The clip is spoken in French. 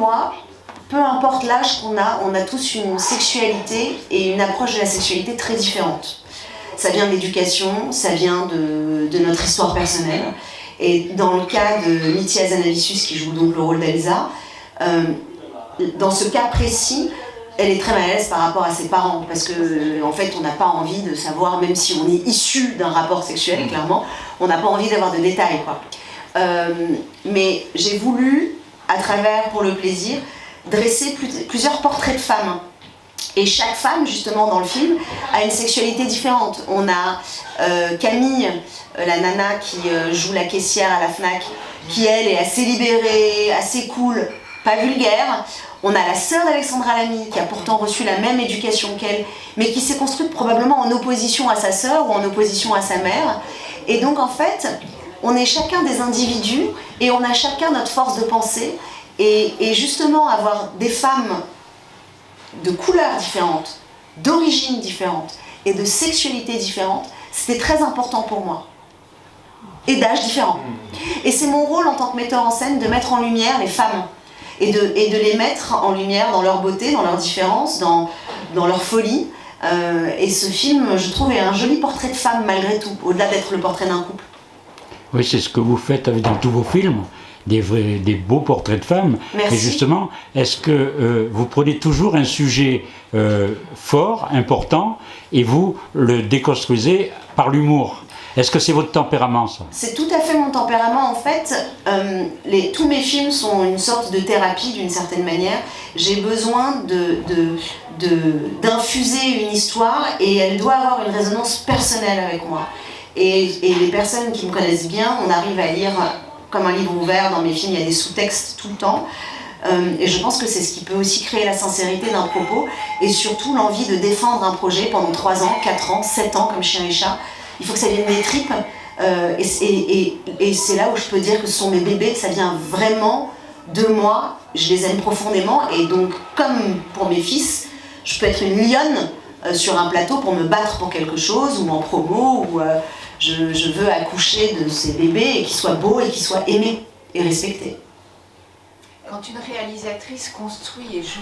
moi, peu importe l'âge qu'on a, on a tous une sexualité et une approche de la sexualité très différente. Ça vient de l'éducation, ça vient de notre histoire personnelle. Et dans le cas de Mitya Zanavicius, qui joue donc le rôle d'Elsa, dans ce cas précis, elle est très mal à l'aise par rapport à ses parents, parce que en fait, on n'a pas envie de savoir, même si on est issu d'un rapport sexuel, clairement, on n'a pas envie d'avoir de détails, quoi. Mais j'ai voulu, à travers Pour le plaisir, dresser plusieurs portraits de femmes. Et chaque femme, justement, dans le film, a une sexualité différente. On a Camille, la nana qui joue la caissière à la Fnac, qui, elle, est assez libérée, assez cool, pas vulgaire. On a la sœur d'Alexandra Lamy, qui a pourtant reçu la même éducation qu'elle, mais qui s'est construite probablement en opposition à sa sœur ou en opposition à sa mère. Et donc, en fait, on est chacun des individus et on a chacun notre force de pensée. Et justement, avoir des femmes de couleurs différentes, d'origines différentes et de sexualités différentes, c'était très important pour moi. Et d'âges différents. Et c'est mon rôle en tant que metteur en scène de mettre en lumière les femmes et de les mettre en lumière dans leur beauté, dans leur différence, dans leur folie. Et ce film, je trouve, est un joli portrait de femme malgré tout, au-delà d'être le portrait d'un couple. Oui, c'est ce que vous faites dans tous vos films. Des beaux portraits de femmes. Merci. Et justement, est-ce que vous prenez toujours un sujet fort, important, et vous le déconstruisez par l'humour? Est-ce que c'est votre tempérament, ça? C'est tout à fait mon tempérament, en fait. Tous mes films sont une sorte de thérapie, d'une certaine manière. J'ai besoin d'infuser une histoire, et elle doit avoir une résonance personnelle avec moi. Et les personnes qui me connaissent bien, on arrive à lire comme un livre ouvert. Dans mes films, il y a des sous-textes tout le temps. Et je pense que c'est ce qui peut aussi créer la sincérité d'un propos, et surtout l'envie de défendre un projet pendant 3 ans, 4 ans, 7 ans, comme Chien et Chat. Il faut que ça vienne des tripes. Et c'est là où je peux dire que ce sont mes bébés, ça vient vraiment de moi. Je les aime profondément. Et donc, comme pour mes fils, je peux être une lionne sur un plateau pour me battre pour quelque chose, ou en promo, ou je veux accoucher de ces bébés et qu'ils soient beaux et qu'ils soient aimés et respectés. Quand une réalisatrice construit et joue